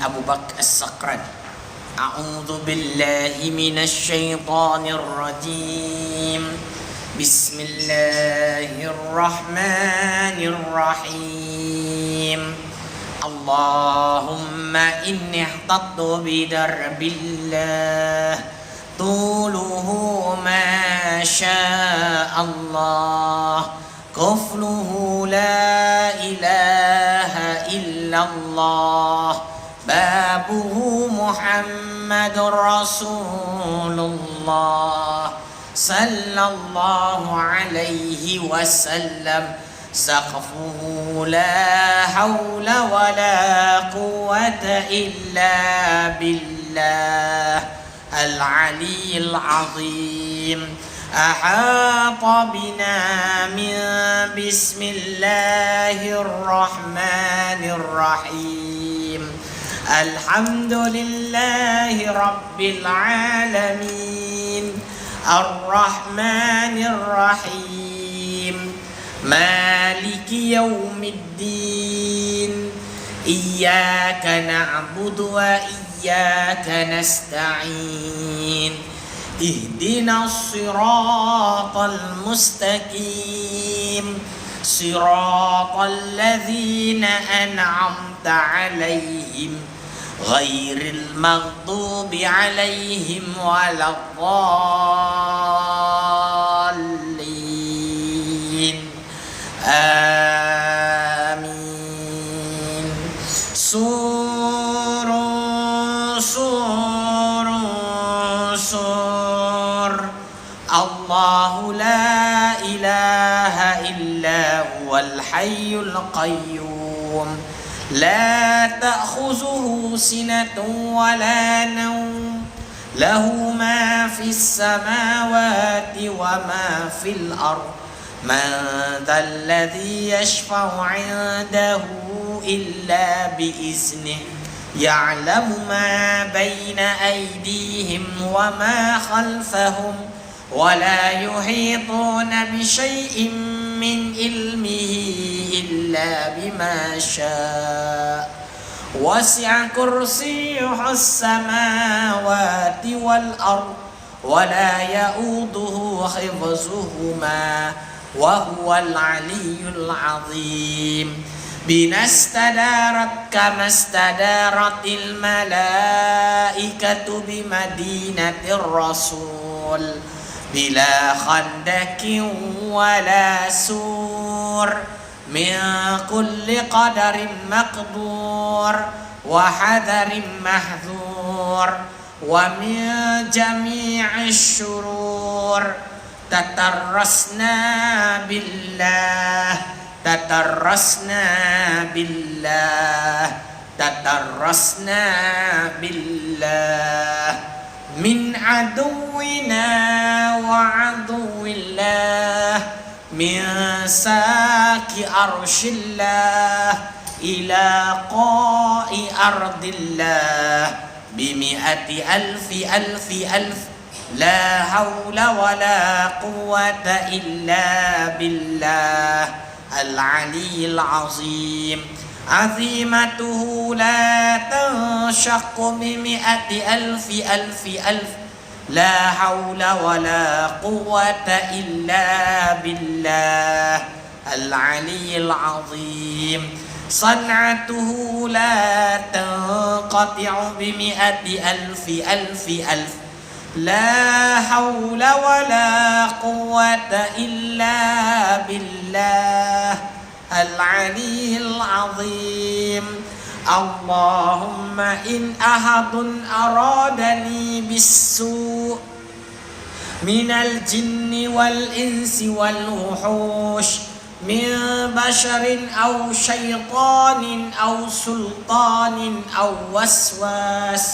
Abu Bakar As-Sakran. A'udzu billahi minasy syaithanir rajim. Bismillahirrahmanirrahim. Allahumma inni ihtattu bidarbillah tuluhu ma syaa Allah kufluhu la ilaha illallah babuhu Muhammadur Rasulullah sallallahu alaihi wasallam saqfuhu la hawla wa la quwwata illa billah al-aliyyil azim. Ahata bina min bismillahirrahmanirrahim. Alhamdulillahi rabbil alamin. Ar-Rahmanir Rahim. Maliki yaumiddin. Iyyaka na'budu wa iyyaka nasta'in. Ihdinas siratal mustaqim. Siratal ladzina an'amta 'alaihim ghairil maghdubi 'alaihim waladdallin. Amin. Allahu la ilaha illa huwal hayyul qayyum. La ta'khuzuhu sinatun wa la nawm. Lahu ma fis samawati wa ma fil ard. Man dhal ladzi yashfa'u 'indahu illa bi iznihi. Ya'lamu ma bayna aydihim wa ma khalfahum. ولا يحيطون بشيء من علمه إلا بما شاء وسع كرسيه السماوات والأرض ولا يؤوده حفظهما وهو العلي العظيم. بنا استدارت كما استدارت الملائكة بمدينة الرسول بلا خندق ولا سور من كل قدر مقدور وحذر محذور ومن جميع الشرور تترسنا بالله تترسنا بالله تترسنا بالله من عدونا وعدو الله من ساك عرش الله إلى قاء أرض الله بمئة ألف ألف ألف لا حول ولا قوة إلا بالله العلي العظيم. عظيمته لا تنشق بمئة ألف ألف ألف لا حول ولا قوة إلا بالله العلي العظيم. صنعته لا تنقطع بمئة ألف ألف ألف لا حول ولا قوة إلا بالله العلي العظيم. اللهم إن أحد أرادني بالسوء من الجن والإنس والوحوش من بشر أو شيطان أو سلطان أو وسواس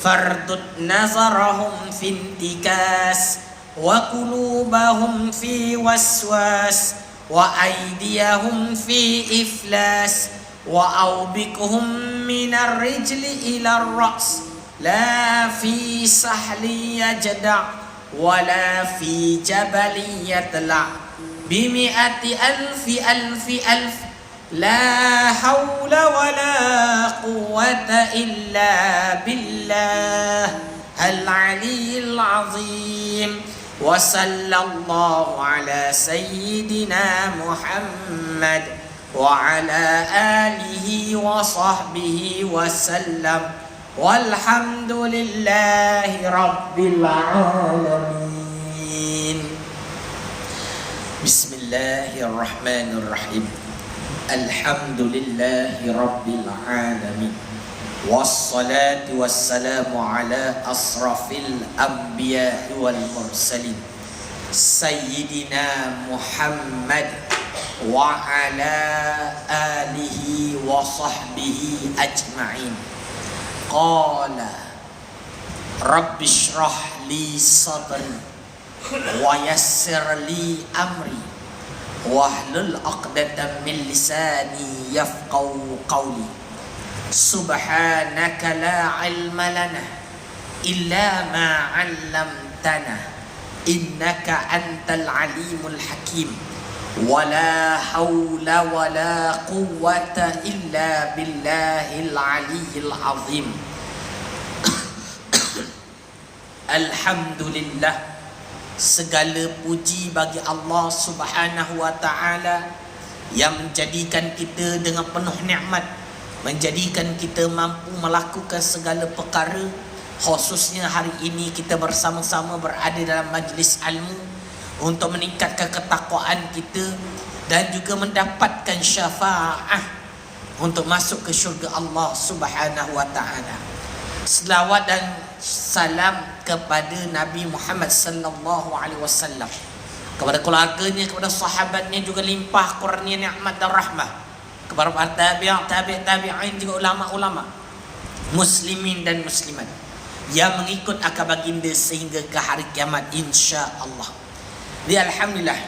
فاردد نظرهم في انتكاس وقلوبهم في وسواس وأيديهم في إفلاس وأوبكهم من الرجل إلى الرأس لا في سحل يجدع ولا في جبل يطلع بمئة ألف ألف ألف لا حول ولا قوة إلا بالله العلي العظيم وصلى الله على سيدنا محمد وعلى آله وصحبه وسلم والحمد لله رب العالمين. بسم الله الرحمن الرحيم. الحمد لله رب العالمين والصلاة والسلام على أشرف الأنبياء والمرسلين سيدنا محمد وعلى آله وصحبه أجمعين. قال رب اشرح لي صدري ويسر لي أمري واحلل عقدة من لساني يفقهوا قولي. سبحانك لا علم لنا إلا ما علمتنا إنك أنت العليم الحكيم ولا حول ولا قوة إلا بالله العلي العظيم. Alhamdulillah, segala puji bagi Allah Subhanahu wa taala yang menjadikan kita dengan penuh nikmat, menjadikan kita mampu melakukan segala perkara. Khususnya hari ini kita bersama-sama berada dalam majlis ilmu untuk meningkatkan ketakwaan kita dan juga mendapatkan syafaat untuk masuk ke syurga Allah Subhanahu wa taala. Selawat dan salam kepada Nabi Muhammad sallallahu alaihi wasallam, kepada keluarganya, kepada sahabatnya, juga limpah kurnia nikmat dan rahmah kepada para tabi'in, juga ulama-ulama muslimin dan muslimat yang mengikut akal baginda sehingga ke hari kiamat insya-Allah. Jadi alhamdulillah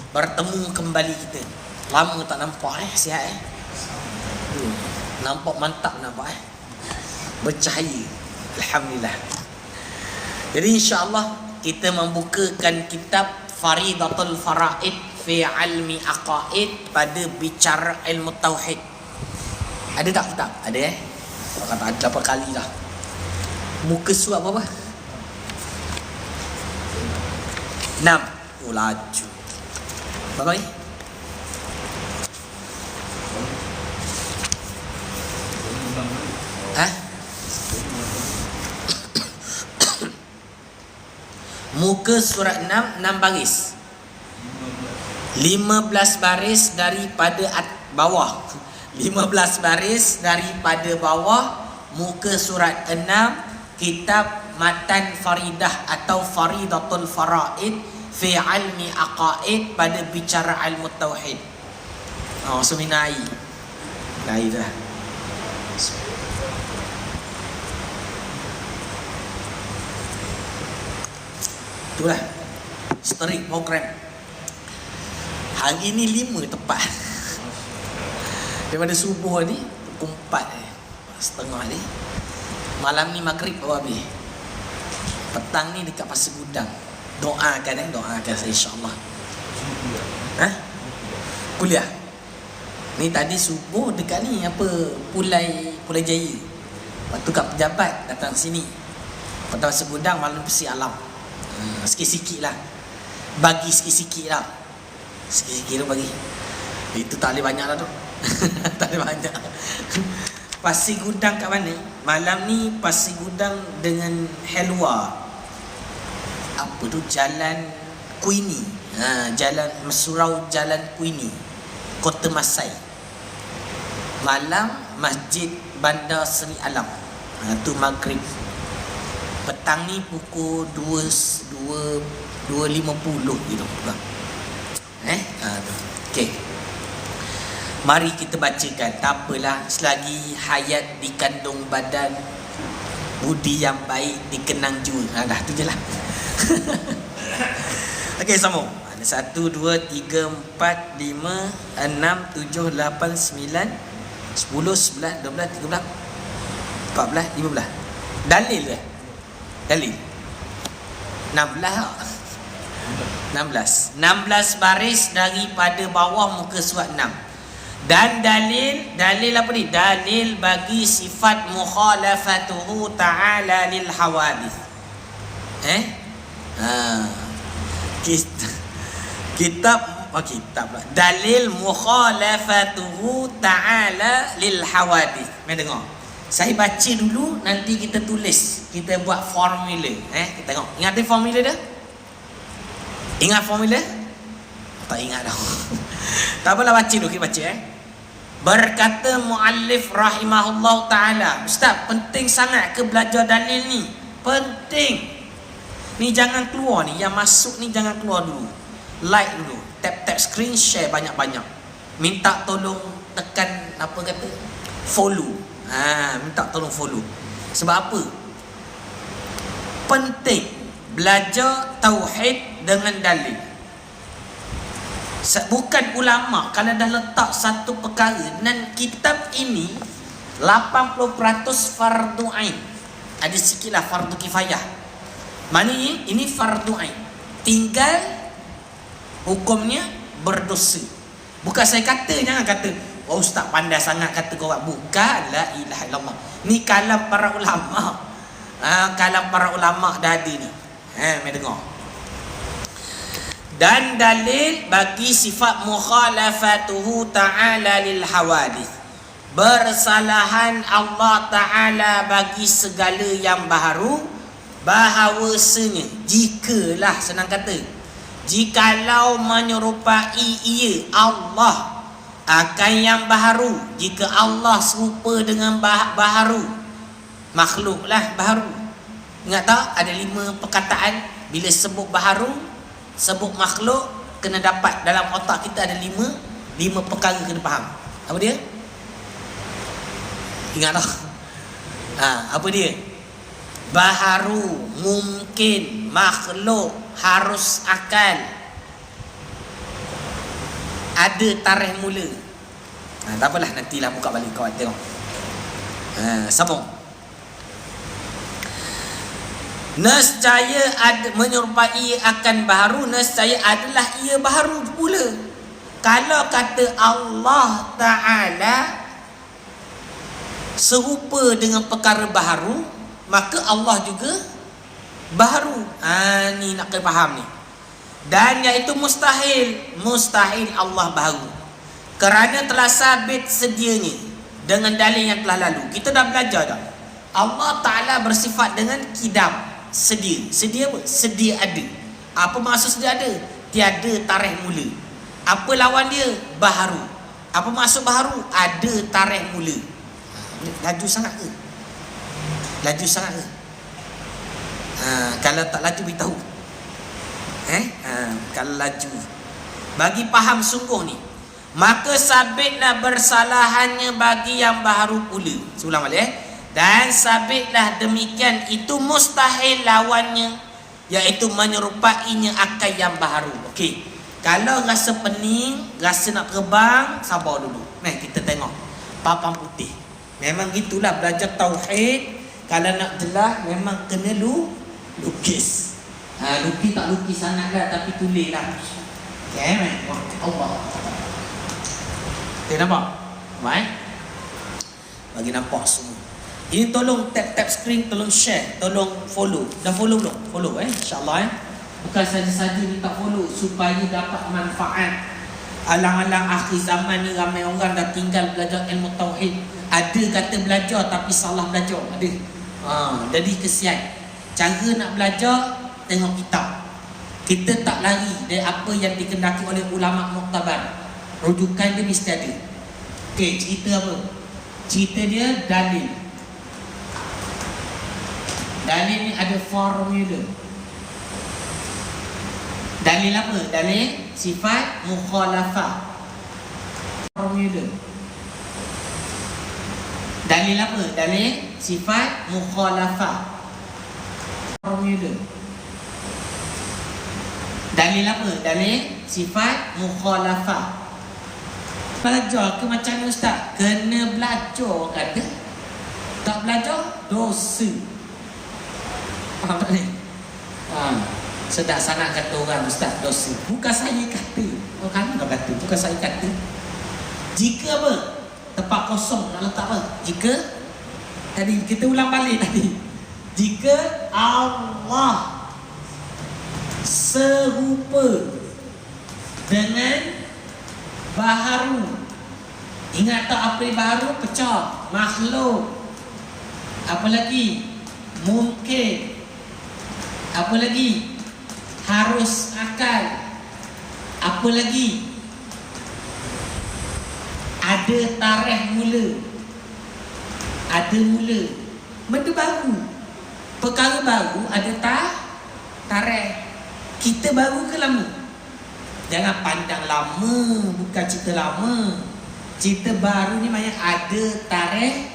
bertemu kembali kita. Lama tak nampak sihat nampak mantap nampak bercahaya. Alhamdulillah. Jadi insya-Allah kita membukakan kitab Faridatul Faraid fi Ilmi Aqaid pada bicara ilmu tauhid. Ada tak kitab? Ada Kata ada berapa kali dah. Muka surat berapa? 6. Oh laju. Berapa ni? Muka surat 6 baris. 15 baris daripada bawah. 15 baris daripada bawah. Muka surat 6, kitab Matan Faridah atau Faridatul Faraid fi Ilmi Aqaid pada bicara ilmu tauhid. Seminai. Lain dah. Itulah strict program. Hari ni 5 tepat. Daripada subuh ni pukul 4 ni. Malam ni maghrib baru habis. Petang ni dekat Pasir Gudang. Doakan saya insya-Allah. Kuliah. Ni tadi subuh dekat ni Pulai Jaya. Lepas tu kat pejabat datang sini. Petang Pasir Gudang, malam Persi Alam. Sikit-sikit lah. Bagi sikit-sikit lah. Sikit-sikit tu bagi. Itu tak boleh banyak lah tu. Tak boleh banyak. Pasir Gudang kat mana? Malam ni Pasir Gudang dengan Helwa. Apa tu? Jalan Queenie. Jalan Surau Jalan Queenie, Kota Masai. Malam Masjid Bandar Seri Alam. Tu maghrib. Petang ni pukul 2.50 gitu. Okey. Mari kita bacakan. Tak apalah, selagi hayat dikandung badan, budi yang baik dikenang jiwa. Dah tu je lah. Okey, sambung. Ada 1, 2, 3, 4, 5, 6, 7, 8, 9, 10, 11, 12, 13, 14, 15. Dalil ke? Dalil 16 baris daripada bawah muka surat 6. Dan dalil apa ni? Dalil bagi sifat mukhalafatuhu ta'ala lil hawadith. Kitab dalil mukhalafatuhu ta'ala lil hawadith. Mai dengar. Saya baca dulu, nanti kita tulis, kita buat formula. Kita tengok. Ingat formula dah? Ingat formula? Tak ingat dah. Tak apalah, baca dulu, kita baca. Berkata muallif rahimahullah ta'ala, Ustaz, penting sangat ke belajar dalil ni? Penting. Ni jangan keluar ni, yang masuk ni jangan keluar dulu. Like dulu, tap screen, share banyak-banyak. Minta tolong tekan apa kata? Follow. Minta tolong follow. Sebab apa? Penting belajar tauhid dengan dalil. Bukan ulama kalau dah letak satu perkara, dan kitab ini 80% fardu ain. Ada sikitlah fardu kifayah. Maknanya ini fardu ain. Tinggal hukumnya berdosa. Bukan saya kata, jangan kata, oh ustaz pandai sangat kata kau buat. Bukan, la ilaha illallah. Ni kalam para ulama. Kalam para ulama dah ada ni. Mai dengar. Dan dalil bagi sifat mukhalafatuhu ta'ala lil hawadith. Bersalahan Allah Ta'ala bagi segala yang baharu, bahawasanya, jikalah, senang kata, jikalau menyerupai ia Allah akan yang baharu, jika Allah serupa dengan baharu, makhluklah baharu. Ingat tak? Ada 5 perkataan. Bila sebut baharu, sebut makhluk, kena dapat dalam otak kita ada 5 perkara kena faham. Apa dia? Ingat tak? Apa dia? Baharu, mungkin, makhluk, harus akal, ada tarikh mula. Tak apalah, nantilah buka balik kawan tengok. Sambung. Nescaya ada menyerupai akan baharu, nescaya adalah ia baharu pula. Kalau kata Allah Ta'ala serupa dengan perkara baharu, maka Allah juga baharu. Ni nak kena faham ni. Dan iaitu mustahil Allah baharu, kerana telah sabit sedianya dengan dalil yang telah lalu. Kita dah belajar dah. Allah Ta'ala bersifat dengan kidam, sedia apa? Sedia ada. Apa maksud sedia ada? Tiada tarikh mula. Apa lawan dia? Baharu. Apa maksud baharu? Ada tarikh mula. Laju sangat ke? Laju sangat ke? Kalau tak laju beritahu. Kalau laju, bagi faham sungguh ni, maka sabitlah bersalahannya bagi yang baharu pula. Seulang balik. Dan sabitlah demikian itu mustahil lawannya, iaitu menyerupainya akan yang baharu. Okey. Kalau rasa pening, rasa nak terbang, sabar dulu. Kita tengok papan putih. Memang gitulah belajar tauhid. Kalau nak jelas memang kena lukis. Lukis tak lukis sangat lah, tapi tulis lah. Okay, Allah. Okay, nampak? Bagi nampak semua. Ini tolong tap screen, tolong share, tolong follow. Dah follow belum? Follow insyaAllah Bukan saja-saja minta follow supaya dapat manfaat. Alang-alang akhir zaman ni ramai orang dah tinggal belajar ilmu tauhid. Ada kata belajar tapi salah belajar. Ada. Jadi kesian. Cara nak belajar, tengok kitab. Kita tak lari dari apa yang dikendaki oleh ulama muktabar. Rujukan dia mesti ada. Okey, cerita apa? Cerita dia dalil. Dalil ni ada formula. Dalil apa? Dalil sifat mukhalafah. Formula. Dalil apa? Dalil sifat mukhalafah. Formula. Dalil apa? Dalil sifat mukhalafah. Belajar ke macam mana ustaz? Kena belajar kata. Tak belajar, dosa. Faham tak ni? Sedap sangat kata orang ustaz dosa. Bukan saya kata. Kami dah kata. Bukan saya kata. Jika apa? Tempat kosong nak letak apa? Jika tadi kita ulang balik tadi. Jika Allah serupa dengan baharu. Ingat tak apa baharu? Pecah. Makhluk. Apa lagi? Mungkin. Apa lagi? Harus akal. Apa lagi? Ada tarikh mula. Ada mula. Benda baru. Perkara baru ada tarikh. Kita baru ke lama? Jangan pandang lama, bukan cerita lama. Cerita baru ni banyak ada tarikh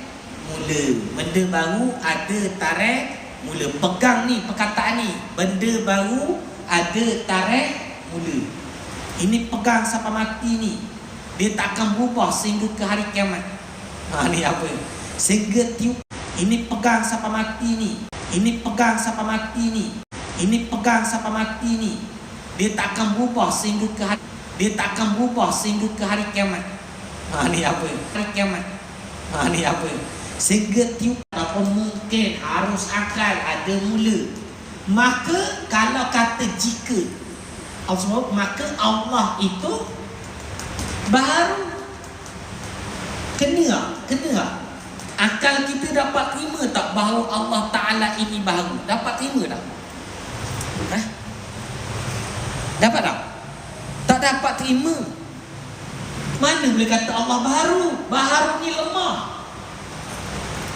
mula. Benda baru ada tarikh mula. Pegang ni perkataan ni. Benda baru ada tarikh mula. Ini pegang sampai mati ni. Dia tak akan berubah sehingga ke hari kiamat. Ni apa? Sehingga tiup. Ini pegang sampai mati ni. Ini pegang sampai mati ni. Ini pegang sampai mati ni. Dia tak akan berubah sehingga ke hari. Dia tak akan berubah sehingga ke hari kiamat. Ni apa? Hari kiamat. Ni apa? Sehingga tiup. Apa mungkin harus akal ada mula. Maka kalau kata jika Allah, maka Allah itu baharu. Kena tak? Kena tak? Akal kita dapat terima tak bahawa Allah Ta'ala ini baharu? Dapat terima tak? Dapat tak? Tak dapat terima. Mana boleh kata Allah baharu? Baharu ni lemah.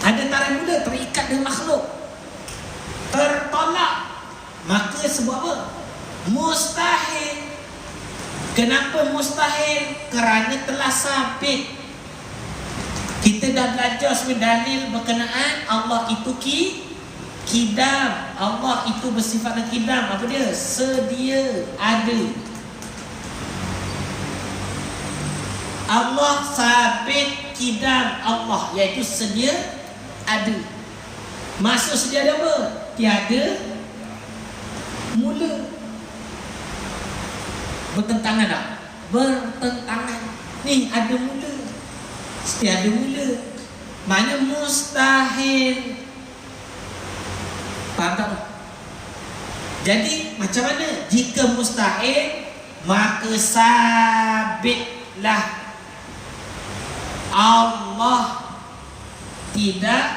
Ada tarikh mula, terikat dengan makhluk. Tertolak. Maka sebab apa? Mustahil. Kenapa mustahil? Kerana telah sabit. Kita dah belajar sebagai dalil berkenaan Allah itu kidam. Allah itu bersifat kidam. Apa dia? Sedia, ada. Allah sabit kidam Allah, iaitu sedia, ada. Maksud sedia ada apa? Tiada mula. Bertentangan tak? Bertentangan. Ni ada mula, tiada mula. Maknanya mustahil. Faham tak? Jadi macam mana? Jika mustahil, maka sabitlah Allah tidak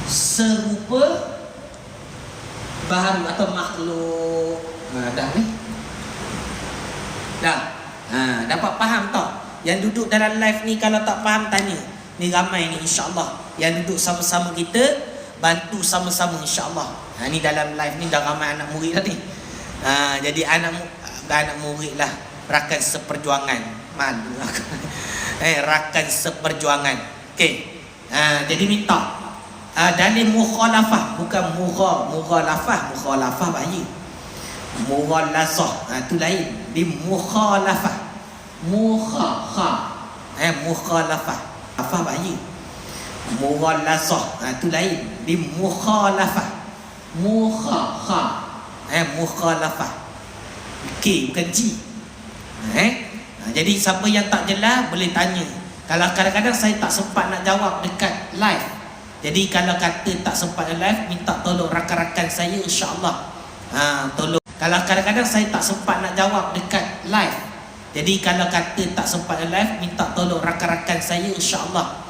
serupa baharu atau makhluk. Dah ni. Dah. Dapat faham tak? Yang duduk dalam live ni kalau tak faham tanya. Ni ramai ni insya-Allah. Yang duduk sama-sama kita, bantu sama-sama insya-Allah. Ni dalam live ni dah ramai anak murid dah ni. Jadi anak murid lah, rakan seperjuangan. Malu aku. Rakan seperjuangan. Okey. Jadi minta dalil mukhalafah, bukan mukhalafah. Mukhalafah bahaya. Mughallasah tu lain. Di mukhalafah. Mukhalafah. Apa bahaya? Mughallasah tu lain. Di mukhalafah. Mukhalafah. Okey, bukan G. Jadi siapa yang tak jelas boleh tanya. Kalau kadang-kadang saya tak sempat nak jawab dekat live. Jadi kalau kata tak sempat live, minta tolong rakan-rakan saya insya-Allah. Tolong. Kalau kadang-kadang saya tak sempat nak jawab dekat live. Jadi kalau kata tak sempat live, minta tolong rakan-rakan saya insya-Allah.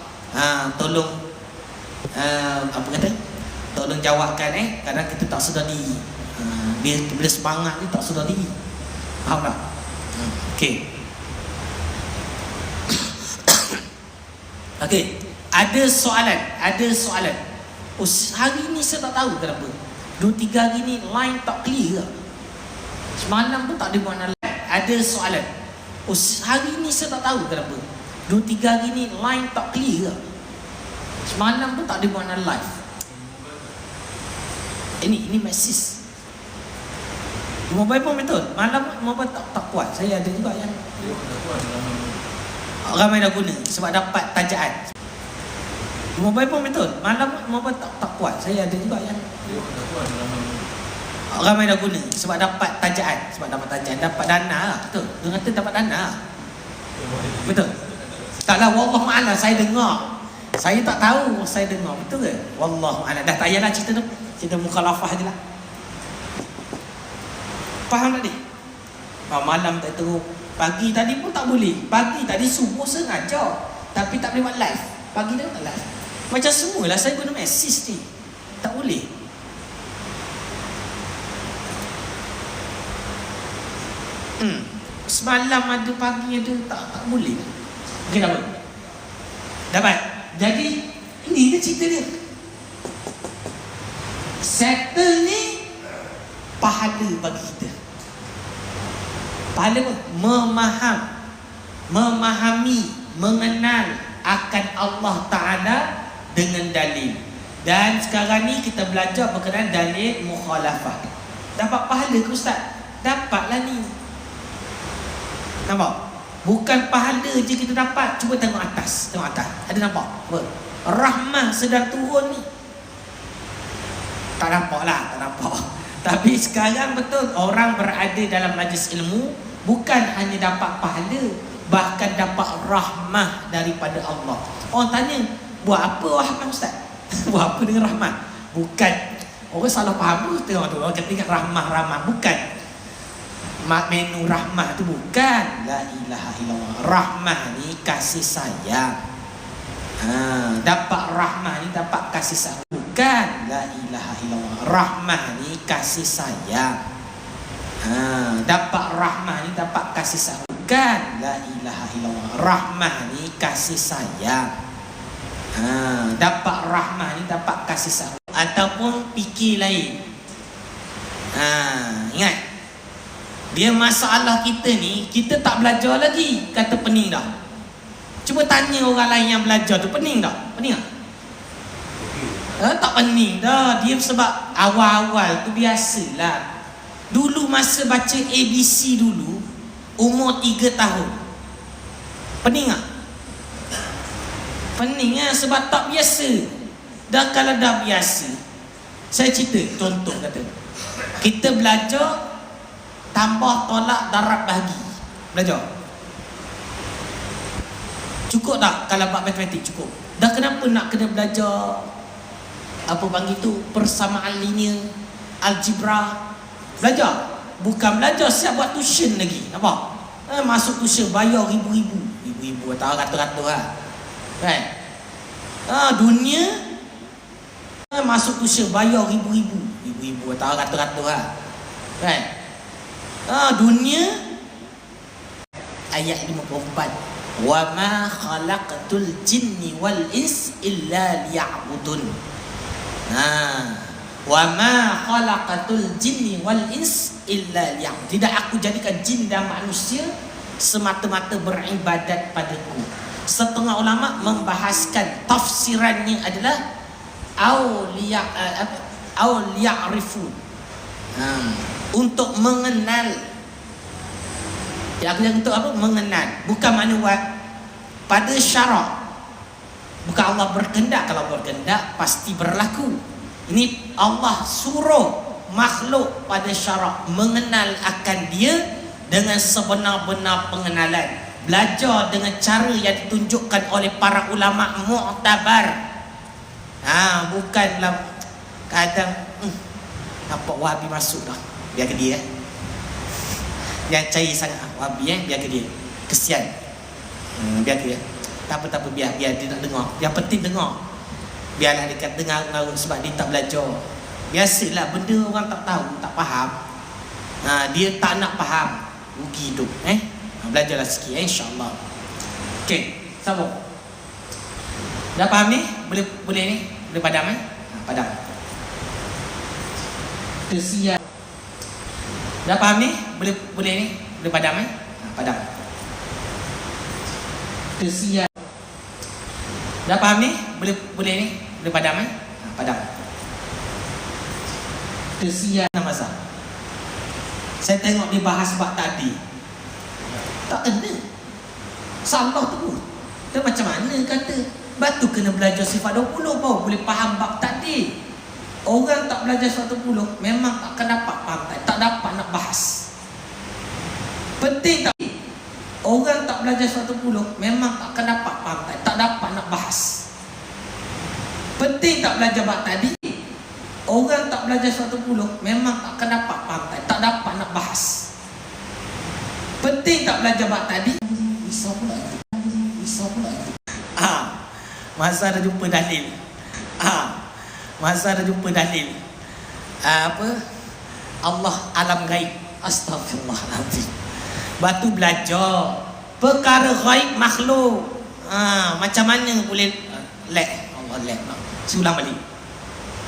Tolong apa kata? Tolong jawabkan kadang kita tak sedar diri. Bila semangat ni tak sedar diri. Faham tak? Okey. Okey, ada soalan. Hari ni saya tak tahu kenapa. 2-3 hari ni line tak clear. Semalam pun tak ada mana line. Ada soalan. Hari ni saya tak tahu kenapa. 2-3 hari ni line tak clear. Semalam pun tak ada mana live. Ini mesej. Mobile pun betul. Malam mobile tak kuat. Saya ada juga yang ramai dah guna sebab dapat tajaan. Mobile pun betul. Malam mobile tak kuat. Saya ada juga yang ramai dah guna sebab dapat tajaan. Dapat dana lah. Betul. Dia kata dapat dana. Betul. Taklah, wallahu a'lam, saya dengar. Saya tak tahu, saya dengar. Betul ke? Wallahu a'lam. Dah tak payahlah cerita tu. Cerita mukhalafah je lah. Faham tak ni? Malam tak teruk. Pagi tadi pun tak boleh. Pagi tadi subuh sengaja, tapi tak boleh buat live. Pagi tadi tak live. Macam semualah saya guna mesis ni. Tak boleh. Semalam ada, pagi ada, tak boleh. Okey, tak boleh. Dapat. Jadi ini dia cerita dia. Settle ni pahala bagi kita. Pahala apa? Memahami, mengenal akan Allah Ta'ala dengan dalil. Dan sekarang ni kita belajar berkenaan dalil mukhalafah. Dapat pahala ke Ustaz? Dapatlah ni. Nampak? Bukan pahala je kita dapat. Cuba tengok atas. Tengok atas. Ada nampak? Apa? Rahmah sedang turun ni. Tak nampak lah. Tak nampak. Tapi sekarang betul, orang berada dalam majlis ilmu bukan hanya dapat pahala, bahkan dapat rahmah daripada Allah. Orang tanya, buat apa rahmah Ustaz? Buat apa dengan rahmah? Bukan. Orang salah faham tu. Tengok tu. Orang kata ingat rahmah. Bukan. Menu rahmah tu bukan la ilaha illallah. Rahmah ni kasih sayang. Dapat rahmah ni dapat kasih sayang. Bukan la ilaha illallah. Rahmah ni kasih sayang. Dapat rahmah ni dapat kasih sayang. Bukan la ilaha illallah. Rahmah ni kasih sayang. Dapat rahmah ni dapat kasih sayang. Ataupun fikir lain. Ingat, dia masalah kita ni, kita tak belajar lagi. Kata pening dah. Cuba tanya orang lain yang belajar tu, pening tak? Pening tak? Tak pening dah. Dia sebab awal-awal tu biasalah. Dulu masa baca ABC dulu, umur 3 tahun, pening tak? Pening lah, sebab tak biasa. Dan kalau dah biasa, saya cerita, contoh kata, kita belajar tambah, tolak, darab, bahagi. Belajar. Cukup tak kalau buat matematik? Cukup. Dah kenapa nak kena belajar apa panggil tu, persamaan linear, algebra? Belajar. Bukan belajar siap buat tuition lagi. Nampak? Masuk tuition bayar ribu-ribu atau ratus-ratus lah. Kan? Dunia masuk tuition bayar ribu-ribu atau ratus-ratus lah. Kan? Dunia ayat 54, wa ma khalaqtul jinni wal ins illa liya'budun. Wa ma khalaqtul jinni wal ins illa liya'budun. Tidak aku jadikan jin dan manusia semata-mata beribadat padaku. Setengah ulama membahaskan tafsirannya adalah auliya'rifun, untuk mengenal. Ya, aku untuk apa? Mengenal. Bukan makna buat pada syarak. Bukan Allah berkehendak. Kalau berkehendak pasti berlaku. Ini Allah suruh makhluk pada syarak mengenal akan dia dengan sebenar-benar pengenalan. Belajar dengan cara yang ditunjukkan oleh para ulama mu'tabar. Bukanlah kadang nampak Wahabi masuk dah, biar ke dia. Yang cair sangat Wahabi biar ke dia. Kesian. Biar ke dia. Tak apa, biar dia nak dengar. Yang penting dengar. Biarlah dia dengar sebab dia tak belajar. Biasalah benda orang tak tahu, tak faham. Dia tak nak faham. Rugi hidup. Belajarlah sikit insya-Allah. Okey, sambung. Dah faham ni? Boleh ni? Boleh padam padam. Kesian. Dah faham ni? Boleh ni? Boleh padam padam. Kesian. Dah faham ni? Boleh ni? Boleh padam padam. Kesian masa. Saya tengok dia bahas bab tadi. Tak kena. Salah tu. Dia macam mana kata? Batu kena belajar sifat 20 baru boleh faham bab tadi. Orang tak belajar sifat 20 memang tak akan dapat faham, tak dapat nak bahas. Penting tak? Orang tak tak belajar 110 memang tak akan dapat pantai, tak dapat nak bahas. Penting tak belajar bab tadi. Orang tak belajar 110 memang tak akan dapat pantai, tak dapat nak bahas. Penting tak belajar bab tadi. Risau pula. Masa dah jumpa dalil. Masa dah jumpa dalil. Allah alam gaib. Astagfirullahaladzim. Batu belajar perkara gaib makhluk. Macam mana boleh Allah Sulang balik.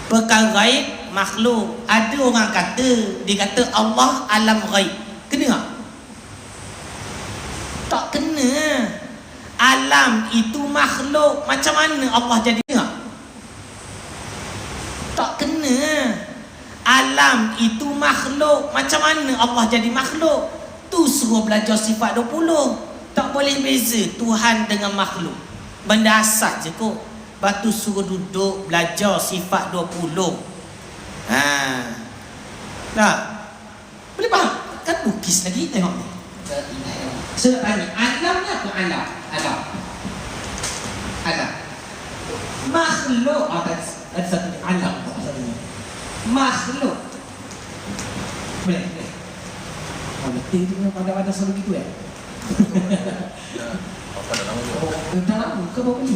Perkara gaib makhluk. Ada orang kata, dia kata Allah alam gaib. Kena tak? Tak kena. Alam itu makhluk. Macam mana Allah jadi tak? Tak kena. Alam itu makhluk. Macam mana Allah jadi makhluk? Tu suruh belajar sifat 20. Tak boleh beza Tuhan dengan makhluk. Benda asal je kot. Lepas tu suruh duduk belajar sifat 20. Tak? Boleh faham? Kan lukis lagi. Tengok ni. Saya tanya, alam ni apa alam? Alam makhluk. Ada satu ni alam. Makhluk. Boleh. Betul tu pada selalu gitu ya. Apa dah nama tu? Dah lama ke bawa ni?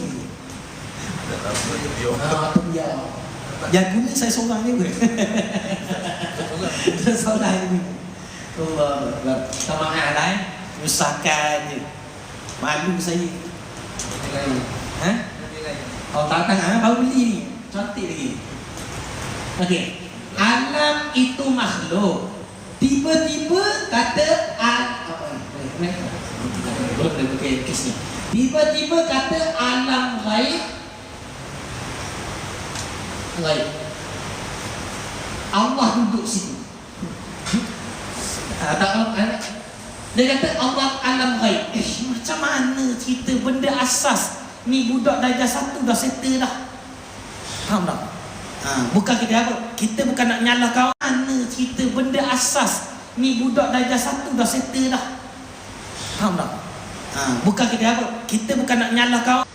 Ya. Yang guna saya seorang ni ke? Seorang ni. Allah. Sama halai. Nyusahkan je. Malu saya. Kalau tak tahu baru beli ni. Cantik lagi. Okey. Alam itu makhluk. Tiba-tiba kata tiba-tiba kata alam gaib. Allah duduk situ. Dia kata Allah alam gaib. Macam mana cerita benda asas ni budak darjah 1 dah settle dah. Faham tak? Bukan kita apa? Kita bukan nak nyalah kawan. Mana cerita benda asas ni budak darjah 1 dah settle dah. Faham tak? Bukan kita apa? Kita bukan nak nyalah kawan.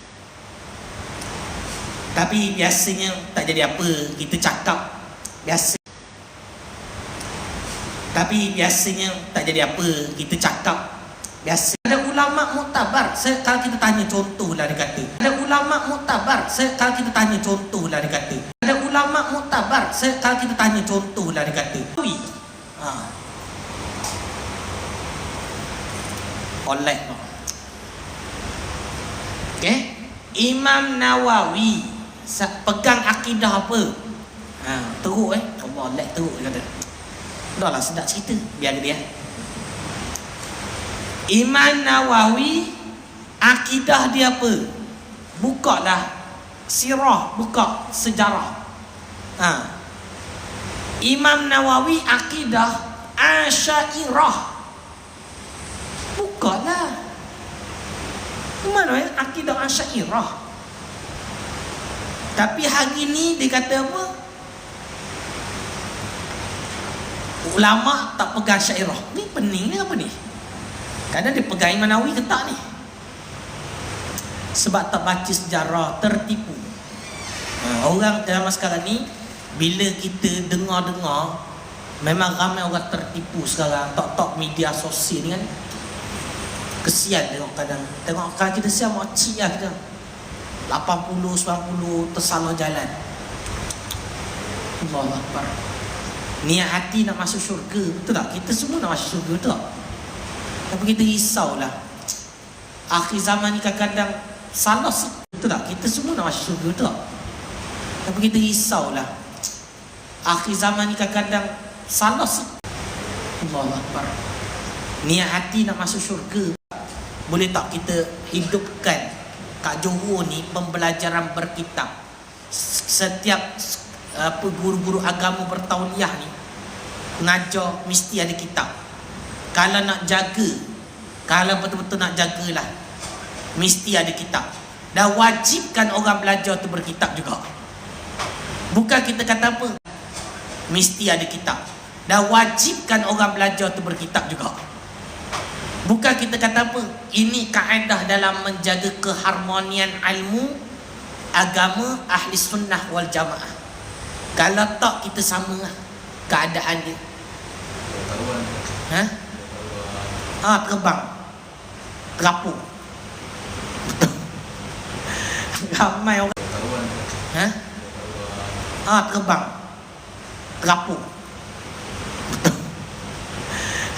Tapi biasanya tak jadi apa. Kita cakap biasa. Tapi biasanya tak jadi apa. Kita cakap biasa. Ada ulama muktabar. Kalau kita tanya contoh lah dia kata. Ada ulama muktabar. Kalau kita tanya contoh lah dia kata. Ada ulama muktabar. Kalau kita tanya contoh lah dia kata. Oleh. Okay. Imam Nawawi pegang akidah apa? Teruk Allah teruk dia kata. Dah lah sedap cerita. Biar dia. Imam Nawawi akidah dia apa? Buka lah sirah, buka sejarah. Imam Nawawi akidah Asy'ariyah. Buka lah. Mana akidah Asy'ariyah? Tapi hari ni dia kata apa? Ulama tak pegang Asy'ariyah. Ni pening ni apa ni? Kadang dia pegang Imam Nawawi ke tak ni? Sebab tak baca sejarah, tertipu. Orang zaman sekarang ni, bila kita dengar-dengar, memang ramai orang tertipu sekarang. Tok-tok media sosial ni kan. Kesian tengok kadang. Tengok kalau kita siap makcik lah kita. 80, 90 tersalah jalan. Allahu Akbar. Niat hati nak masuk syurga, betul tak? Kita semua nak masuk syurga, betul tak? Tapi kita risaulah. Akhir zaman ni kadang-kadang salah sih. Betul tak? Kita semua nak masuk syurga, betul tak? Tapi kita risaulah. Akhir zaman ni kadang-kadang salah sih. Allahu Akbar. Niat hati nak masuk syurga. Boleh tak kita hidupkan kat Johor ni pembelajaran berkitab. Setiap guru-guru agama bertauliah ni mengajar mesti ada kitab. Kalau nak jaga, kalau betul-betul nak jagalah, mesti ada kitab. Dan wajibkan orang belajar tu berkitab juga. Bukan kita kata apa, mesti ada kitab. Dan wajibkan orang belajar tu berkitab juga. Bukan kita kata apa, ini kaedah dalam menjaga keharmonian ilmu agama ahli sunnah wal jamaah. Kalau tak kita sama lah keadaan dia. Terbang, terapung. Ramai orang. Terbang, terapung.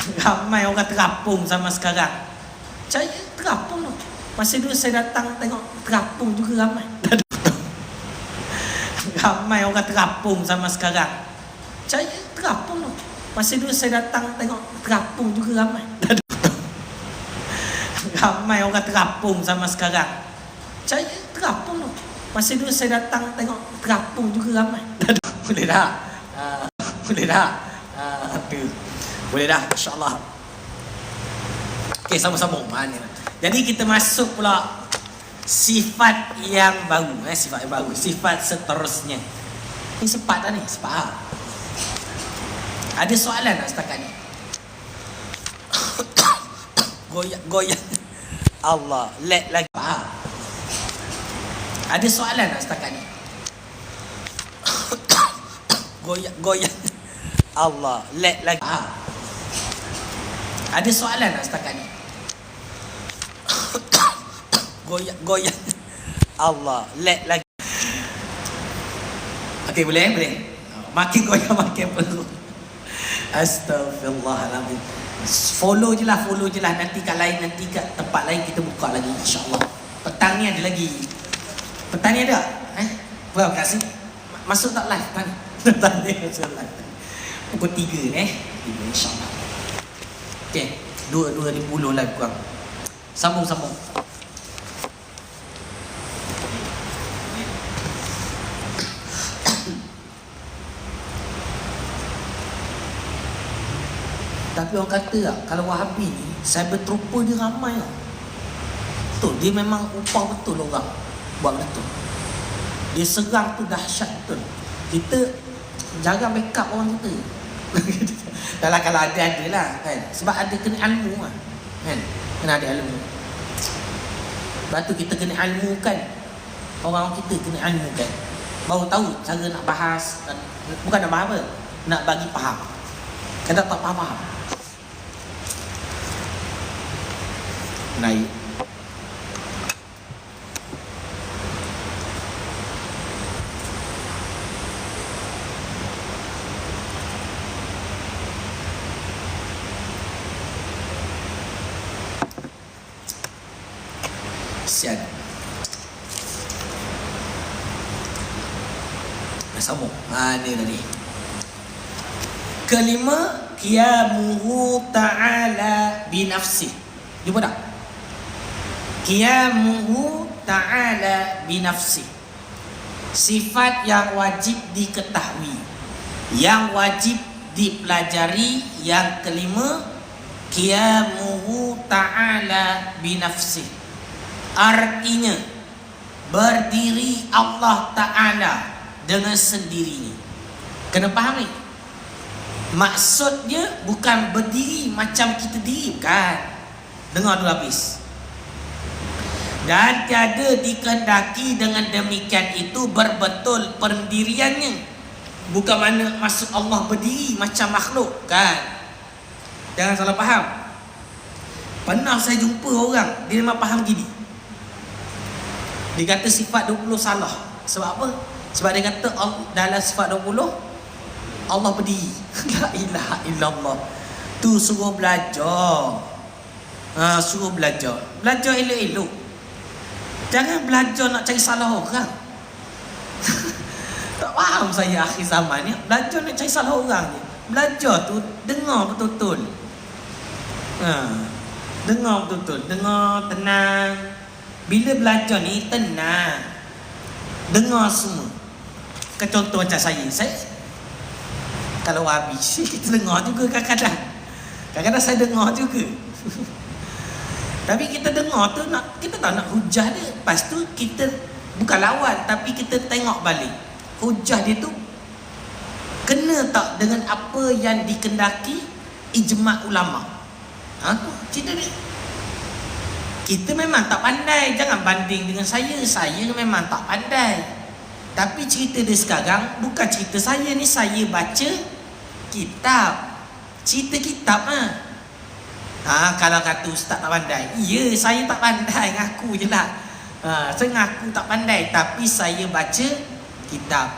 Ramai orang terapung sama sekarang. Saya terapung tu. Masa dulu saya datang tengok terapung juga ramai. Ramai orang terapung sama sekarang. Saya terapung tu. Masa dulu saya datang tengok terapung juga ramai. Ramai orang terapung sama sekarang. Saya terapung tu. Masa dulu saya datang tengok terapung juga ramai. Boleh dah. Boleh dah. Boleh dah, insya-Allah. Okey, sama-sama. Jadi kita masuk pula sifat yang baru, sifat yang baru, sifat seterusnya. Ini sepat dah ni, sepat. Ada soalan tak setakat ni? Goyang. Allah, lag lagi. Ada soalan tak setakat ni? Goyang. Allah, lag lagi. Ada soalan tak setakat ni? Goyang. Allah, lag lagi. Okey, boleh? Makin goyang makin perlu. Astaghfirullahaladzim. Follow je lah. Nanti kat lain, nanti kat tempat lain kita buka lagi, insya-Allah. Petang ni ada lagi. Petang ni ada? Berapa kasih? Masuk tak live? Petang ni masuk live. Pukul 3 insya-Allah. Okey, 2:20 lah kurang. Sambung. Tapi orang kata tak, kalau Wahabi ni cyber trooper dia ramai tak? Betul, dia memang upah betul orang buat betul. Dia serang tu dahsyat betul. Kita jarang backup orang kita. Kalau ada lah kan. Sebab ada kena ilmu lah kan. Kena ada ilmu. Sebab tu kita kena ilmu kan. Orang kita kena ilmu kan. Baru tahu cara nak bahas. Bukan nak bahas apa, nak bagi faham. Kadang tak faham. Naik. Sian. Sambung. Ni tadi. Kelima, qiyamuhu ta'ala binafsih. Jumpa tak? Qiyamuhu ta'ala binafsih. Sifat yang wajib diketahui, yang wajib dipelajari. Yang kelima, qiyamuhu ta'ala binafsih. Artinya berdiri Allah Ta'ala dengan sendirinya. Kena faham ni. Maksudnya bukan berdiri macam kita diri, bukan. Dengar dulu habis. Dan tiada dikehendaki dengan demikian itu berbetul pendiriannya. Bukan mana maksud Allah berdiri macam makhluk, kan? Jangan salah faham. Pernah saya jumpa orang, dia memang faham gini. Dia kata sifat 20 salah. Sebab apa? Sebab dia kata dalam sifat 20 Allah berdiri. La ilaha illallah. Tu suruh belajar. Suruh belajar. Belajar elok-elok. Jangan belajar nak cari salah orang. Tak faham saya akhir zaman ni. Belajar nak cari salah orang ni. Belajar tu dengar betul-betul. Dengar betul-betul. Dengar tenang. Bila belajar ni tenang. Dengar semua. Contoh macam saya kalau habis kita dengar juga kadang-kadang saya dengar juga. Tapi kita dengar tu kita tak nak hujah dia. Lepas tu kita bukan lawan, tapi kita tengok balik hujah dia tu kena tak dengan apa yang dikendaki ijma' ulama. Cerita dia. Kita memang tak pandai. Jangan banding dengan saya. Saya memang tak pandai. Tapi cerita dia sekarang bukan cerita saya ni. Saya baca kitab. Cerita kitab kalau kata ustaz tak pandai, ya, saya tak pandai, ngaku je lah. Saya ngaku tak pandai, tapi saya baca kitab.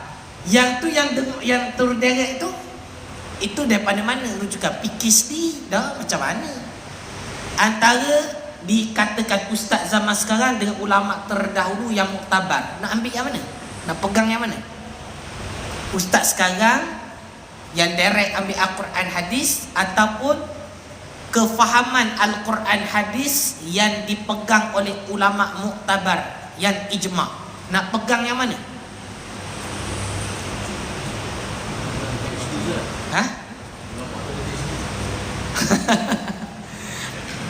Yang tu yang terderek tu, itu daripada mana rujukan? Pikisdi dah macam mana? Antara dikatakan ustaz zaman sekarang dengan ulama terdahulu yang muktabar, nak ambil yang mana? Nak pegang yang mana? Ustaz sekarang yang direct ambil Al-Quran hadis, ataupun kefahaman Al-Quran hadis yang dipegang oleh ulama muktabar yang ijma'? Nak pegang yang mana?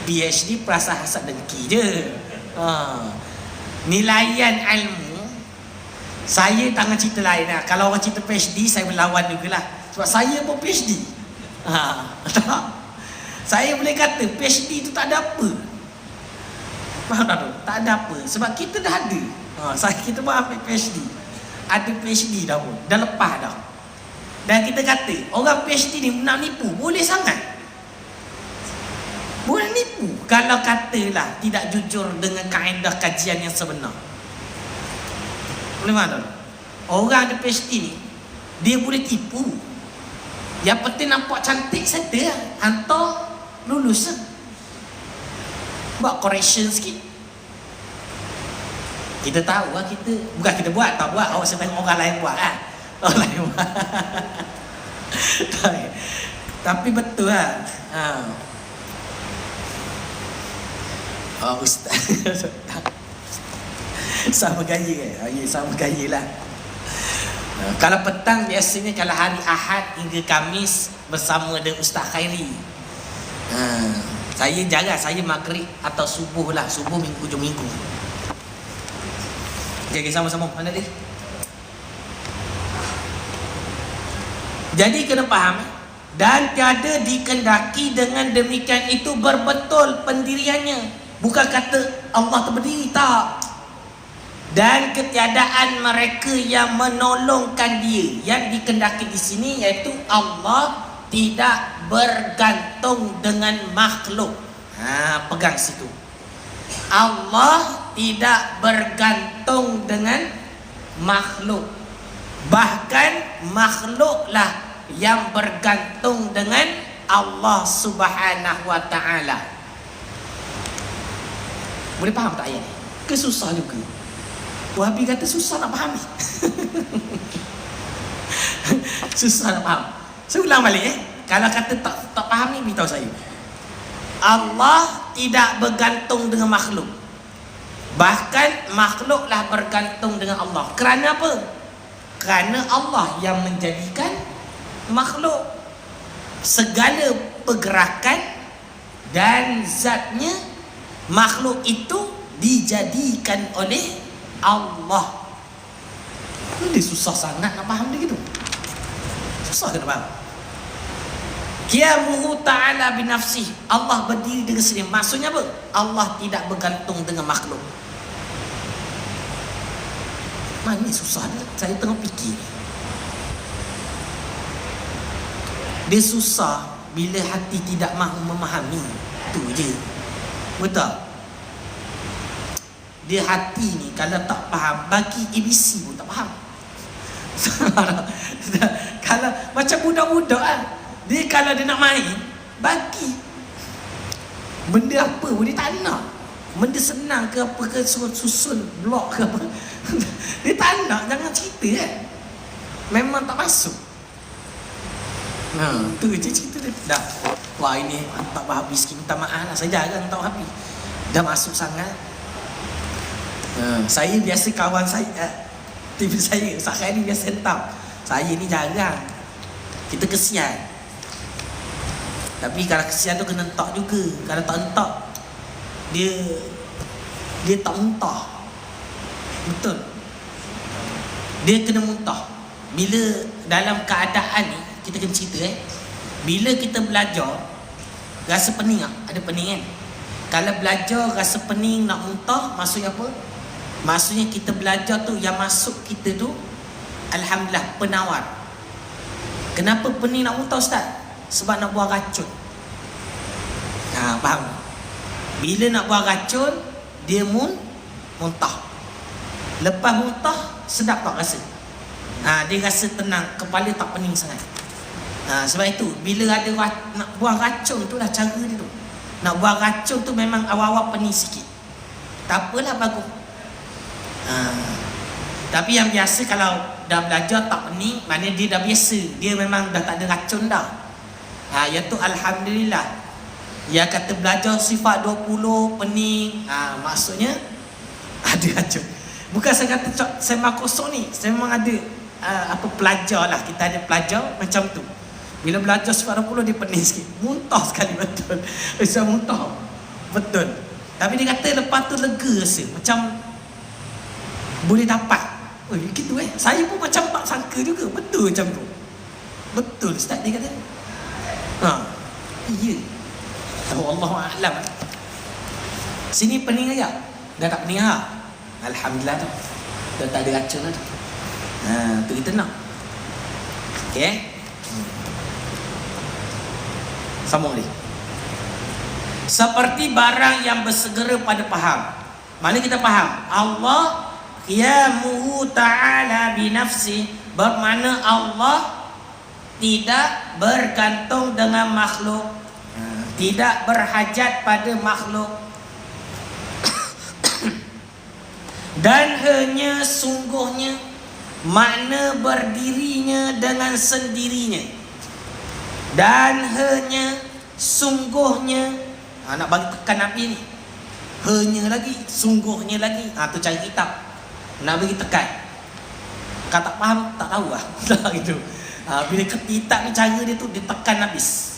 PhD perasa hasad dengki je. Nilaian ilmu, saya tangan cerita lain lah. Kalau orang cerita PhD, saya berlawan jugalah. Sebab saya pun PhD. Saya boleh kata PhD tu tak ada apa. Faham tak tu? Tak ada apa. Sebab kita dah ada. Kita pun ambil PhD. Ada PhD dah pun. Dah lepas dah. Dan kita kata orang PhD ni nak nipu, boleh sangat. Boleh nipu kalau katalah tidak jujur dengan kaedah kajian yang sebenar. Boleh mana? Orang ada PhD ni, dia boleh tipu. Yang penting nampak cantik saja, hantar lulus. Buat correction sikit. Kita tahu lah, kita bukan kita buat, tak buat. Awak saya tengok orang lain buat kan. Orang lain buat. Tapi betul lah. Ustaz sama gaya sama gaya lah. Kalau petang biasanya, kalau hari Ahad hingga Khamis bersama dengan Ustaz Khairi. Saya jarang, saya maghrib atau subuh lah. Subuh hujung minggu. Okay, sama-sama. Mana dia? Jadi kena faham, dan tiada dikendaki dengan demikian itu berbetul pendiriannya. Bukan kata Allah terberdiri, tak. Dan ketiadaan mereka yang menolongkan dia. Yang dikendaki di sini iaitu Allah tidak bergantung dengan makhluk. Pegang situ. Allah tidak bergantung dengan makhluk. Bahkan makhluklah yang bergantung dengan Allah Subhanahu wa ta'ala. Boleh faham tak ayat ni? Kesusah juga. Wahabi kata susah nak fahami. Susah nak faham. Saya ulang balik Kalau kata tak faham ni, beritahu saya. Allah tidak bergantung dengan makhluk. Bahkan makhluklah bergantung dengan Allah. Kerana apa? Kerana Allah yang menjadikan makhluk. Segala pergerakan dan zatnya makhluk itu dijadikan oleh Allah. Ini susah sangat nak faham dia gitu. Susah ke nak faham? Qiyamuhu ta'ala binafsih. Allah berdiri dengan sendiri. Maksudnya apa? Allah tidak bergantung dengan makhluk. Ini susah dia. Saya tengah fikir. Dia susah bila hati tidak mahu memahami. Itu je. Betul? Dia hati ni kalau tak faham, bagi ABC pun tak faham. Kalau macam budak-budak kan, dia kalau dia nak main, bagi benda apa pun dia tak nak. Benda senang ke apa ke, susun blok ke apa, dia tak nak. Jangan cerita kan. Memang tak masuk. Tu je cerita dia. Dah. Wah, ini tak habis sikit, minta maaf lah. Saya jarang tak habis. Dah masuk sangat. Saya biasa kawan saya, TV saya, Sakhay ni biasa hentam. Saya ni jarang. Kita kesian. Tapi kalau kesian tu kena entak juga. Kalau tak entak, dia tak muntah. Betul. Dia kena muntah. Bila dalam keadaan ni, kita kena cerita bila kita belajar, Rasa pening tak? Ada pening kan? Kalau belajar rasa pening nak muntah, maksudnya apa? Maksudnya kita belajar tu, yang masuk kita tu alhamdulillah penawar. Kenapa pening nak muntah Ustaz? Sebab nak buang racun. Faham? Bila nak buang racun, dia muntah. Lepas muntah, sedap tak rasa? Dia rasa tenang, kepala tak pening sangat. Sebab itu bila ada nak buang racun tu lah cara dia tu. Nak buang racun tu memang awal-awal pening sikit, tak apalah, bagus. Tapi yang biasa kalau dah belajar tak pening, maknanya dia dah biasa, dia memang dah tak ada racun dah. Iaitu alhamdulillah. Yang kata belajar sifat 20 pening, maksudnya ada racun. Bukan saya kata saya memang kosong ni, saya memang ada pelajar lah. Kita ada pelajar macam tu. Bila belajar sifat 20 dia pening sikit, muntah sekali, betul. Bisa muntah, betul. Tapi dia kata lepas tu lega rasa, macam boleh dapat. Oh gitu saya pun macam tak sangka juga, betul macam tu. Betul Ustaz dia kata. Iya. Allahu'alam. Sini pening aja. Dah tak pening alhamdulillah tu. Dah tak ada racun dah tu. Tu kita nak. Okey. Sambung ni. Seperti barang yang bersegera pada faham. Mana kita faham? Allah qiyamuhu ta'ala binafsi, bermakna Allah tidak bergantung dengan makhluk, tidak berhajat pada makhluk, dan hanya sungguhnya, makna berdirinya dengan sendirinya, dan hanya sungguhnya. Nak bagi tekan Nabi ni, hanya lagi, sungguhnya lagi. Tu cari kitab, nak bagi tekan. Kalau tak faham, tak tahu lah. Gitu. Bila kitab ni cara dia tu, dia tekan habis.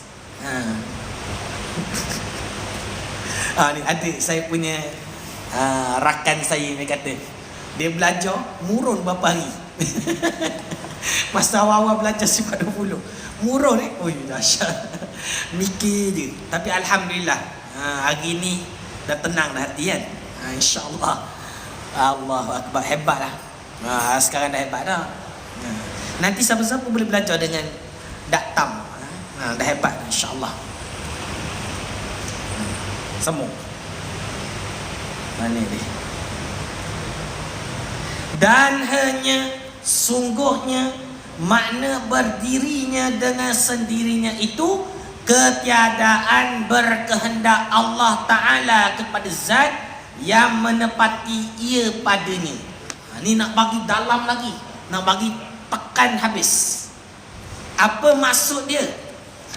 Ni ada saya punya rakan saya, dia kata dia belajar murun berapa hari. Masa awal-awal belajar sifat 20 murun ni, dahsyat. Mikir je. Tapi alhamdulillah hari ni dah tenang dah hati kan. InsyaAllah. Allahu Akbar, hebat lah. Sekarang dah hebat dah. Nanti siapa-siapa boleh belajar dengan Daktam. Dah hebat insyaAllah. Semua mana dia? Dan hanya sungguhnya, makna berdirinya dengan sendirinya itu ketiadaan berkehendak Allah Ta'ala kepada zat yang menepati ia padanya. Ni nak bagi dalam lagi, nak bagi tekan habis. Apa maksud dia?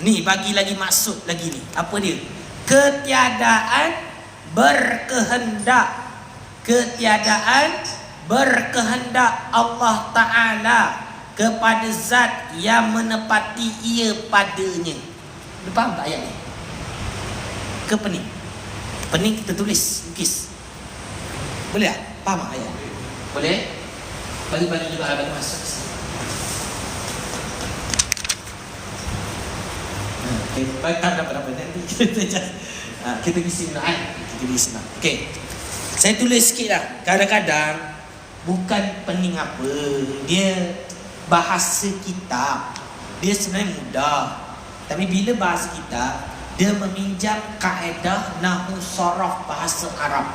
Ni bagi lagi maksud lagi ni. Apa dia? Ketiadaan berkehendak, ketiadaan berkehendak Allah Ta'ala kepada zat yang menepati ia padanya. Dia faham tak ayat ni? Ke pening? Pening kita tulis, lukis. Boleh tak? Faham tak ayat? Boleh? Bagi-bagi juga bagi masuk. Okay, tak dapat nanti kita isi nak kita isi nak. Okey. Saya tulis sikit lah. Kadang-kadang bukan pening apa, dia bahasa kita dia sebenarnya mudah. Tapi bila bahasa kita, dia meminjam kaedah nahwu saraf bahasa Arab.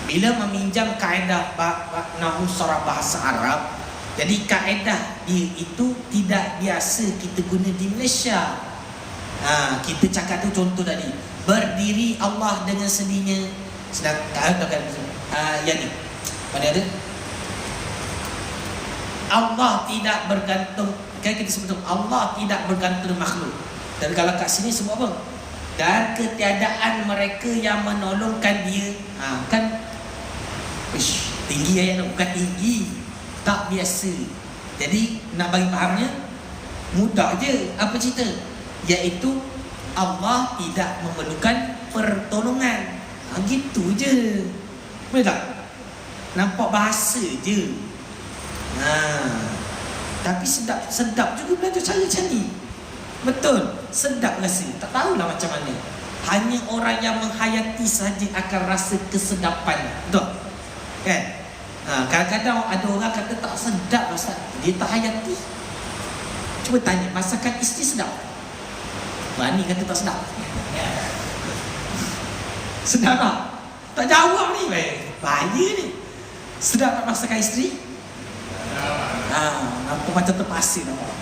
Bila meminjam kaedah nahwu saraf bahasa Arab, jadi kaedah dia itu tidak biasa kita guna di Malaysia. Kita cakap tu contoh tadi, berdiri Allah dengan sendirinya. Sedang yang ni mana ada? Allah tidak bergantung. Kan kita sebut Allah tidak bergantung makhluk. Dan kalau kat sini sebut apa? Dan ketiadaan mereka yang menolongkan dia. Kan tinggi ayat tu, bukan tinggi, tak biasa. Jadi nak bagi fahamnya mudah je. Apa cerita? Iaitu Allah tidak memerlukan pertolongan. Gitu je. Boleh tak? Nampak bahasa je. Tapi sedap juga belajar cara macam ni. Betul, sedap rasa. Tak tahulah macam mana. Hanya orang yang menghayati saja akan rasa kesedapan. Betul? Kan? Kadang-kadang ada orang kata tak sedap Ustaz. Dia tak hayati. Cuba tanya, masakan isteri sedap? Berani kata tak sedap. Sedap tak? Tak jawab ni. Bahaya ni. Sedap tak masakan isteri? Nampak macam terpasir nampak.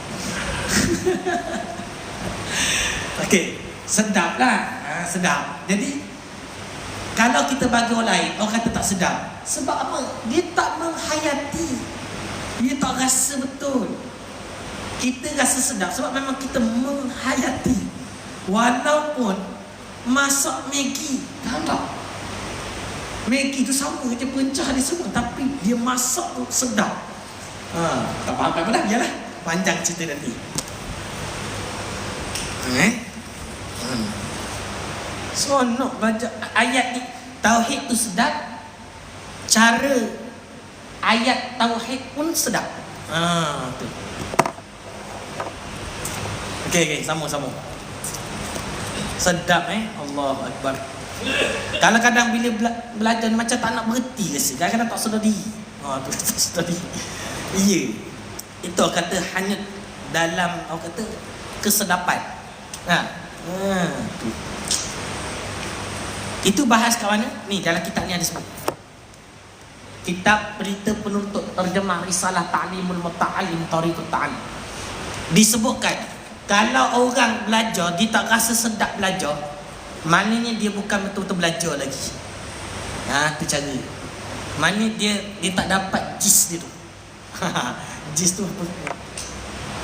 Okey, sedap lah. Sedap. Jadi kalau kita bagi orang lain, orang kata tak sedap. Sebab apa? Dia tak menghayati. Dia tak rasa betul. Kita rasa sedap sebab memang kita menghayati. Walaupun masak Maggi, tahu tak? Maggi tu sama je pencah dia semua, tapi dia masak tu sedap. Tak faham apa dah, biarlah. Panjang cerita nanti. Seronok baca ayat ni. Tauhid tu sedap. Cara ayat tauhid pun sedap. Tu. Okey, sama-sama. Sedap Allahu Akbar. Kalau kadang bila belajar macam tak nak berhenti rasa. Kadang-kadang tak sedar diri. Tu tak sedar diri. Ya. Itu kata hanya dalam kata kesedapan. Tu. Itu bahas kat mana? Ni dalam kitab ni ada sebut. Kitab Pelita Penuntut Terjemah Risalah Ta'limul Muta'alim Tariqut Ta'alim. Disebutkan kalau orang belajar dia tak rasa sedap belajar, maknanya dia bukan betul-betul belajar lagi. Tu cara. Maknanya dia tak dapat jis dia tu. Jis tu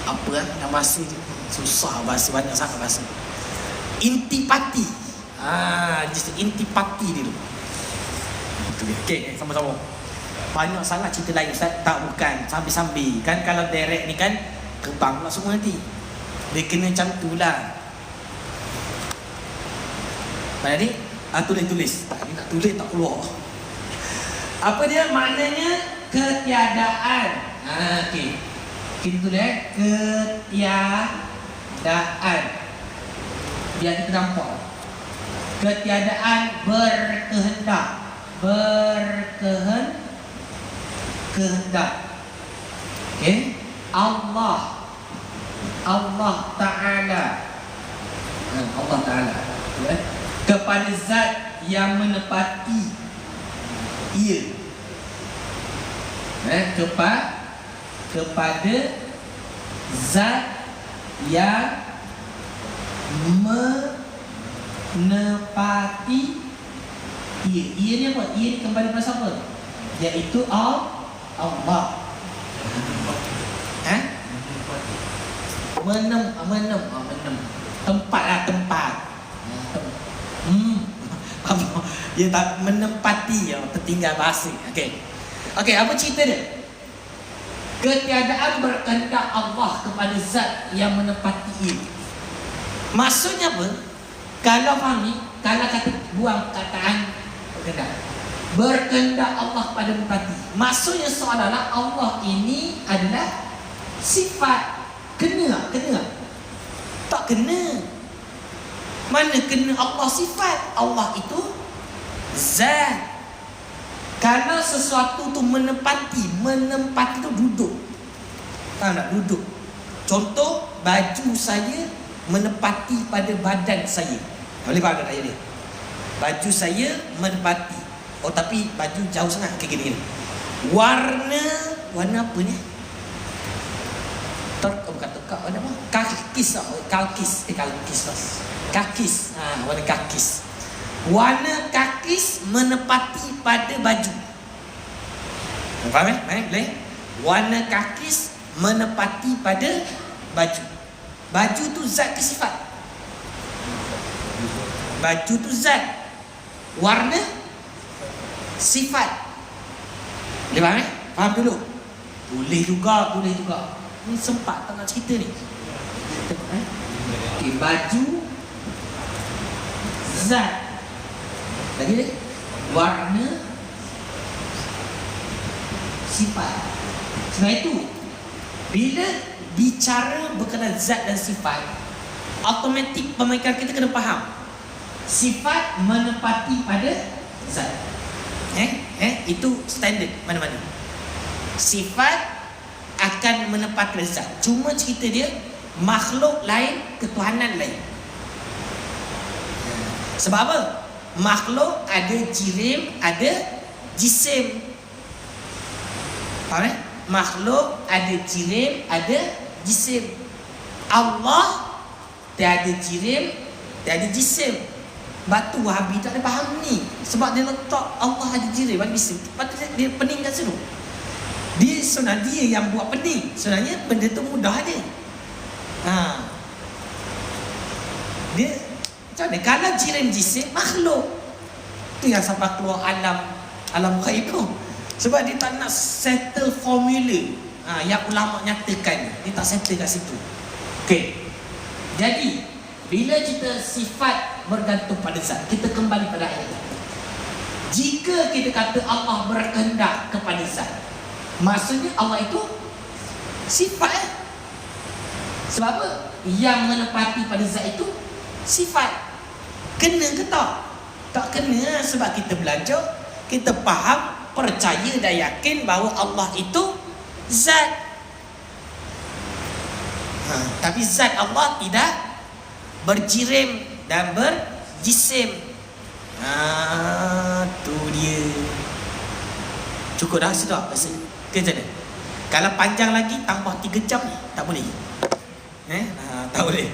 apa nak bahasa dia? Susah bahasa, banyak sangat bahasa. Intipati. Jis tu intipati dia tu. Okey, sama-sama. Banyak sangat cerita lain Ustaz. Tak, bukan sambil-sambil. Kan kalau direct ni kan terbang lah semua nanti. Dia kena macam tu lah. Tadi tulis. Tak, dia nak tulis tak keluar. Apa dia maknanya? Ketiadaan. Okey. Kita tulis ketiadaan. Biar kita nampak. Ketiadaan berkehendak. Kehendak. Okey. Allah Ta'ala. Allah Ta'ala. Kepada zat yang menepati ia. Kepada zat yang menepati ia. Ia ni apa? Ia ni kembali pada siapa? Iaitu Allah. Menem. Tempat. Dia tak menempati, tertinggal bahasa. Okey, apa cerita dia? Ketiadaan berkehendak Allah kepada zat yang menepati ia. Maksudnya apa? Kalau faham ni, kalau kata buang kataan berkehendak Allah pada menepati, maksudnya seolah-olah Allah ini adalah sifat. Kena? Tak kena. Mana kena Allah sifat? Allah itu zat. Kalau sesuatu tu menempati tu duduk. Tahu tak? Duduk. Contoh, baju saya menempati pada badan saya. Boleh faham tak dia? Baju saya menempati. Tapi baju jauh sangat. Gini. Warna apa ni? Bukan tekak, ada apa? Kakis. Warna kakis. Warna kakis menepati pada baju. Faham boleh? Warna kakis menepati pada baju. Baju tu zat ke sifat? Baju tu zat. Warna sifat. Boleh faham? Faham dulu? Boleh juga. Ni sempat tak nak cerita ni. Okay, baju zat. Lagi ni warna sifat. Sebab itu bila bicara berkenaan zat dan sifat, Automatik pemikiran kita kena faham. Sifat menepati pada zat. Itu standard mana-mana. Sifat akan menepati pada zat. Cuma cerita dia makhluk lain, ketuhanan lain. Sebab apa? Makhluk ada jirim, ada jisim. Faham? Makhluk ada jirim, ada jisim. Allah tiada jirim, tiada jisim. Batu Wahabi tak ada faham ni. Sebab dia letak Allah ada jirim, ada jisim. Patut dia pening kat situ. Dia sebenarnya dia yang buat pening. Sebenarnya benda tu mudah dia. Dia macam mana? Kalau jirim jisim, makhluk. Tu yang sampai keluar alam ghaib tu. Sebab dia tak nak settle formula yang ulama nyatakan. Dia tak settle kat situ. Okey. Jadi bila kita sifat bergantung pada zat, kita kembali pada ayat. Jika kita kata Allah berkehendak kepada zat, maksudnya Allah itu sifat. Sebab apa? Yang menepati pada zat itu sifat. Kena ke tak? Tak kena. Sebab kita belajar, kita faham, percaya dan yakin bahawa Allah itu zat. Tapi zat Allah tidak berjirim dan berjisim. Tu dia. Cukup dah situ tak? Kerja dia. Kalau panjang lagi tambah 3 jam ni tak boleh. Tak boleh.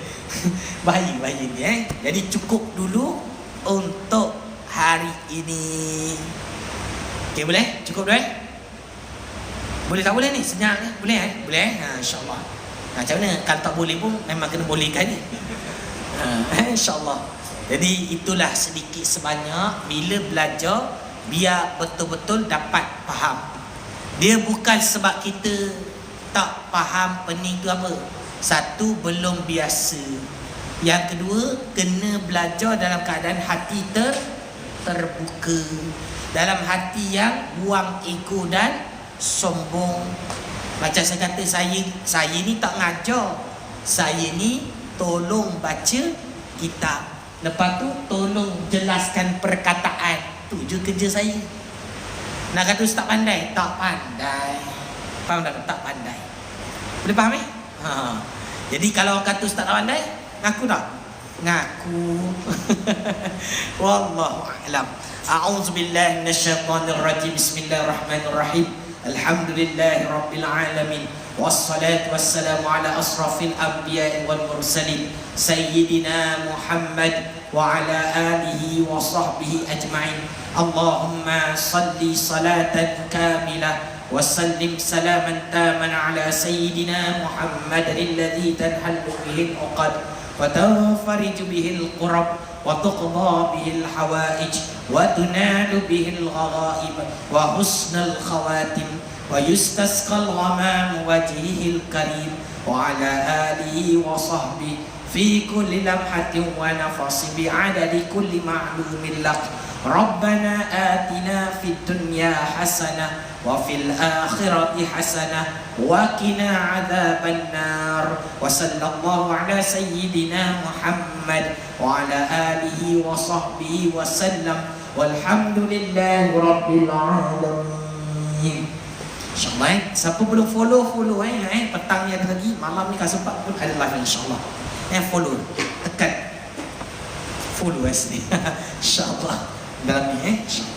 Bahaya ni. Jadi cukup dulu untuk hari ini. Okey, boleh? Cukup dah. Boleh tak boleh ni? Senyap ni. Boleh Boleh. InsyaAllah. Macam mana? Kalau tak boleh pun memang kena bolehkan ni. InsyaAllah. Jadi itulah sedikit sebanyak bila belajar, biar betul-betul dapat faham. Dia bukan sebab kita tak faham pening tu apa. Satu, belum biasa. Yang kedua, kena belajar dalam keadaan hati terbuka. Dalam hati yang buang ego dan sombong. Macam saya kata, saya ni tak ngajar. Saya ni tolong baca kitab. Lepas tu tolong jelaskan perkataan. Tu je kerja saya. Nak kata ustaz pandai? Tak pandai. Faham tak? Tak pandai. Boleh faham Jadi kalau orang kata ustaz tak pandai, ngaku tak? Ngaku. Wallahu a'lam. A'udzubillahi minasyaitonir rajim. Bismillahirrahmanirrahim. Alhamdulillahi rabbil alamin. Wassalatu wassalamu ala asrafil anbiya'i wal mursalin sayyidina Muhammad wa ala alihi wa sahbihi ajma'in. Allahumma salli salatan kamilah wa sallim salaman taman ala sayyidina Muhammad alladhi tanhallu bihi al-uqad wa tanfariju bihi al-qurab wa tuqda bihi al-hawaij wa tunalu bihi al-gharaib wa husnal khawatim wa yustasqal ghamam wajhihil karim wa ala alihi wa sahbihi fi kulli lamhatin wa nafasin bi'adadi kulli ma'lumin lak. Rabbana atina fid dunya hasanah wa fil akhirati hasanah wa qina adzaban nar. Wa sallallahu ala sayyidina Muhammad wa ala alihi wa sahbihi wa sallam walhamdulillahi rabbil alamin. InsyaAllah siapa belum follow petang ni ada lagi, malam ni kalau sempat pun ada live insyaAllah. Follow, tekan follow sini. InsyaAllah dalam ni InsyaAllah.